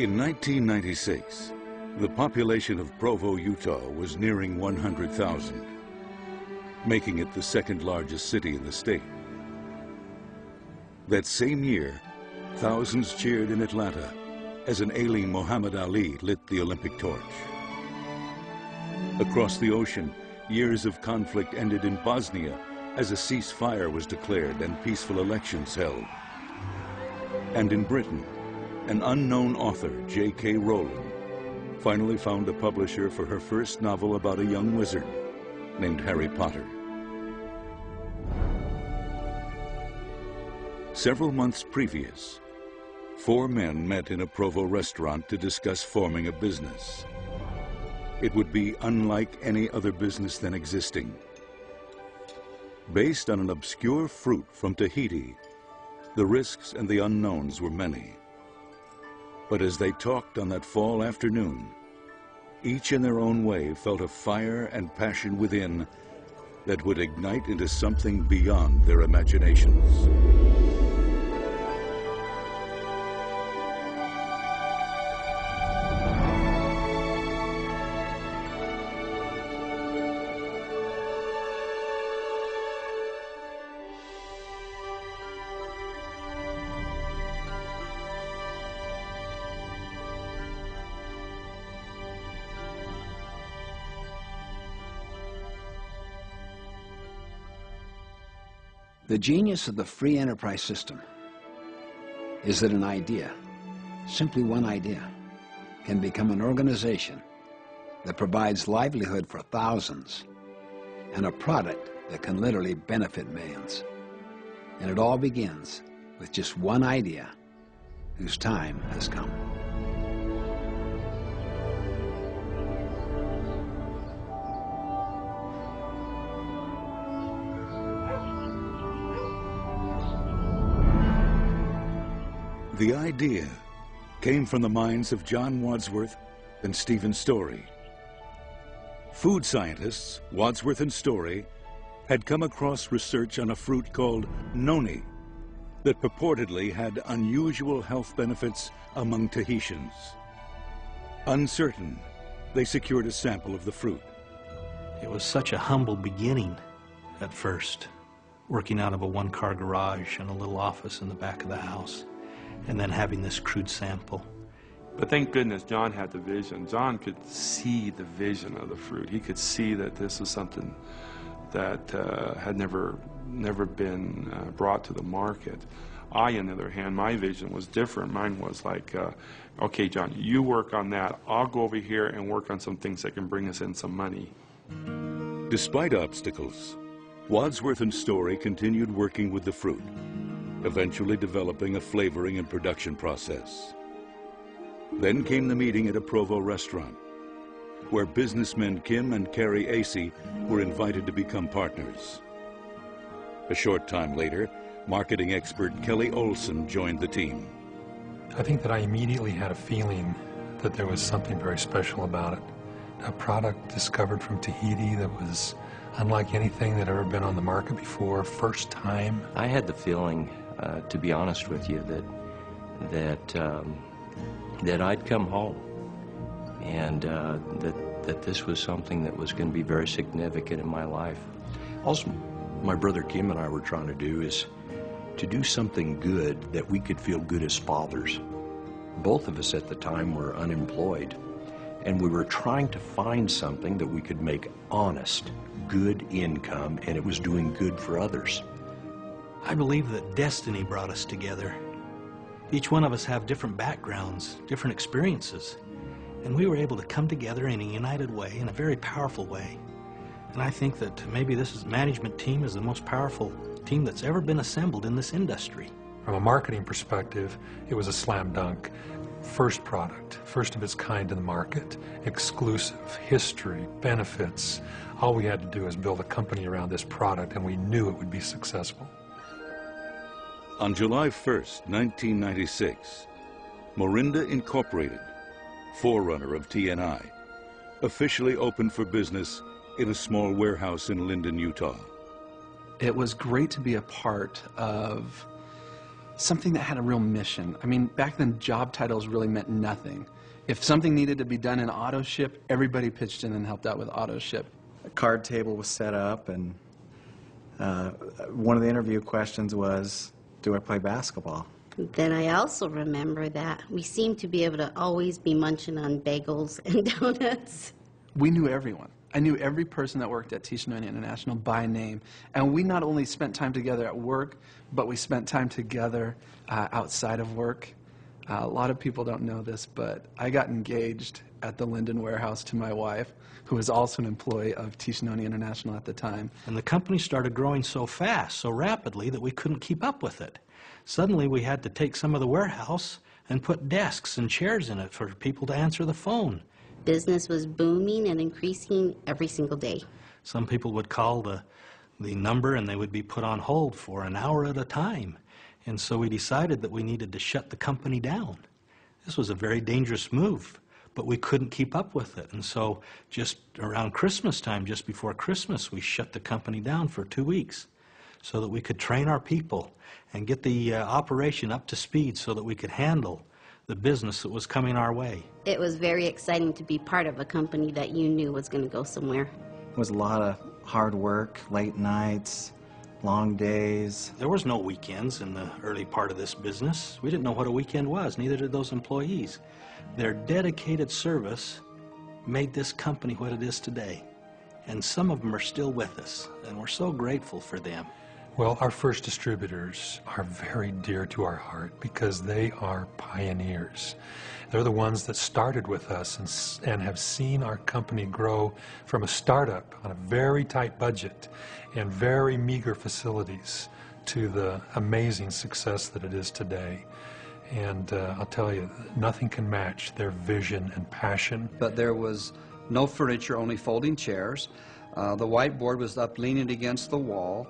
In 1996, the population of Provo, Utah was nearing 100,000, making it the second largest city in the state. That same year, thousands cheered in Atlanta as an ailing Muhammad Ali lit the Olympic torch. Across the ocean, years of conflict ended in Bosnia as a ceasefire was declared and peaceful elections held. And in Britain, an unknown author, J.K. Rowling, finally found a publisher for her first novel about a young wizard named Harry Potter. Several months previous, 4 men met in a Provo restaurant to discuss forming a business. It would be unlike any other business then existing. Based on an obscure fruit from Tahiti, the risks and the unknowns were many. But as they talked on that fall afternoon, each in their own way felt a fire and passion within that would ignite into something beyond their imaginations. The genius of the free enterprise system is that an idea, simply one idea, can become an organization that provides livelihood for thousands and a product that can literally benefit millions. And it all begins with just one idea whose time has come. The idea came from the minds of John Wadsworth and Stephen Story. Food scientists Wadsworth and Story had come across research on a fruit called noni that purportedly had unusual health benefits among Tahitians. Uncertain, they secured a sample of the fruit. It was such a humble beginning at first, working out of a one-car garage and a little office in the back of the house, and then having this crude sample. But thank goodness John had the vision. John could see the vision of the fruit. He could see that this was something that had never been brought to the market. I, on the other hand, my vision was different. Mine was like, okay, John, you work on that. I'll go over here and work on some things that can bring us in some money. Despite obstacles, Wadsworth and Story continued working with the fruit, eventually developing a flavoring and production process. Then came the meeting at a Provo restaurant, where businessmen Kim and Carrie Acey were invited to become partners. A short time later, marketing expert Kelly Olson joined the team. I think that I immediately had a feeling that there was something very special about it. A product discovered from Tahiti that was unlike anything that had ever been on the market before, first time. I had the feeling, to be honest with you, that I'd come home, and that this was something that was going to be very significant in my life. Also, my brother Kim and I were trying to do is to do something good that we could feel good as fathers. Both of us at the time were unemployed, and we were trying to find something that we could make honest, good income, and it was doing good for others. I believe that destiny brought us together. Each one of us have different backgrounds, different experiences, and we were able to come together in a united way, in a very powerful way. And I think that maybe this management team is the most powerful team that's ever been assembled in this industry. From a marketing perspective, it was a slam dunk. First product, first of its kind in the market, exclusive, history, benefits. All we had to do was build a company around this product, and we knew it would be successful. On July 1st, 1996, Morinda Incorporated, forerunner of TNI, officially opened for business in a small warehouse in Linden, Utah. It was great to be a part of something that had a real mission. I mean, back then job titles really meant nothing. If something needed to be done in auto ship, everybody pitched in and helped out with auto ship. A card table was set up, and one of the interview questions was, do I play basketball? Then I also remember that we seemed to be able to always be munching on bagels and donuts. We knew everyone. I knew every person that worked at Tishnoni International by name. And we not only spent time together at work, but we spent time together outside of work. A lot of people don't know this, but I got engaged at the Linden warehouse to my wife, who was also an employee of Tishnoni International at the time. And the company started growing so fast, so rapidly, that we couldn't keep up with it. Suddenly we had to take some of the warehouse and put desks and chairs in it for people to answer the phone. Business was booming and increasing every single day. Some people would call the number and they would be put on hold for an hour at a time. And so we decided that we needed to shut the company down. This was a very dangerous move, but we couldn't keep up with it. And so just around Christmas time, just before Christmas, we shut the company down for 2 weeks so that we could train our people and get the operation up to speed so that we could handle the business that was coming our way. It was very exciting to be part of a company that you knew was going to go somewhere. It was a lot of hard work, late nights, long days. There was no weekends in the early part of this business. We didn't know what a weekend was, neither did those employees. Their dedicated service made this company what it is today. And some of them are still with us, and we're so grateful for them. Well, our first distributors are very dear to our heart because they are pioneers. They're the ones that started with us and have seen our company grow from a startup on a very tight budget and very meager facilities to the amazing success that it is today. And I'll tell you, nothing can match their vision and passion. But there was no furniture, only folding chairs. The whiteboard was up leaning against the wall.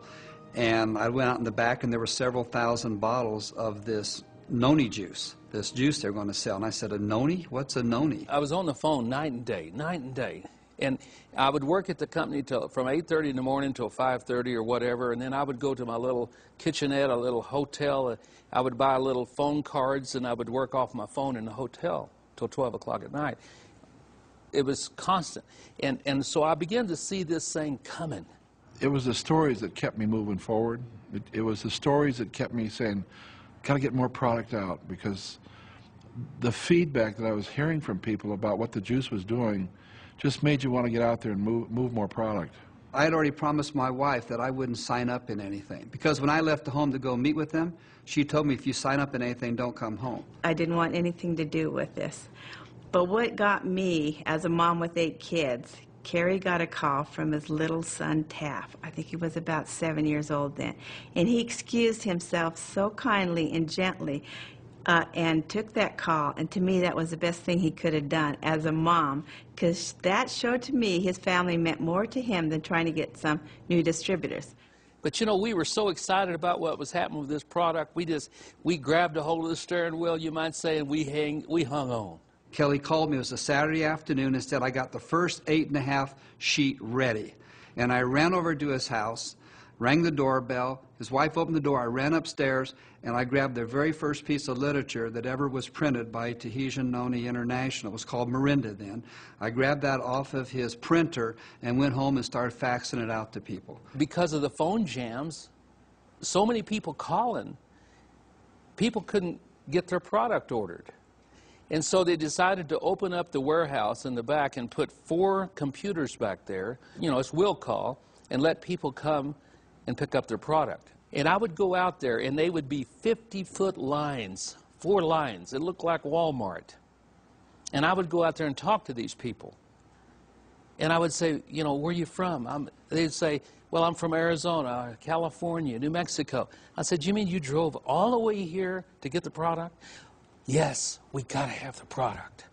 And I went out in the back, and there were several thousand bottles of this noni juice, this juice they're going to sell. And I said, a noni? What's a noni? I was on the phone night and day. And I would work at the company from 8:30 in the morning till 5:30 or whatever, and then I would go to my little kitchenette, a little hotel. I would buy little phone cards, and I would work off my phone in the hotel till 12 o'clock at night. It was constant. And so I began to see this thing coming. It was the stories that kept me moving forward. It was the stories that kept me saying, got to get more product out, because the feedback that I was hearing from people about what the juice was doing just made you want to get out there and move more product. I had already promised my wife that I wouldn't sign up in anything, because when I left the home to go meet with them, she told me, if you sign up in anything, don't come home. I didn't want anything to do with this. But what got me, as a mom with 8 kids, Kerry got a call from his little son, Taff. I think he was about 7 years old then. And he excused himself so kindly and gently and took that call. And to me, that was the best thing he could have done as a mom, because that showed to me his family meant more to him than trying to get some new distributors. But, you know, we were so excited about what was happening with this product, we grabbed a hold of the steering wheel, you might say, and we hung on. Kelly called me. It was a Saturday afternoon and said, I got the first 8.5 sheet ready. And I ran over to his house, rang the doorbell. His wife opened the door. I ran upstairs, and I grabbed the very first piece of literature that ever was printed by Tishnoni International. It was called Mirinda then. I grabbed that off of his printer and went home and started faxing it out to people. Because of the phone jams, so many people calling, people couldn't get their product ordered. And so they decided to open up the warehouse in the back and put 4 computers back there, you know, it's will call, and let people come and pick up their product. And I would go out there, and they would be 50-foot lines, 4 lines. It looked like Walmart. And I would go out there and talk to these people. And I would say, you know, where are you from? They'd say, well, I'm from Arizona, California, New Mexico. I said, you mean you drove all the way here to get the product? Yes, we got to have the product.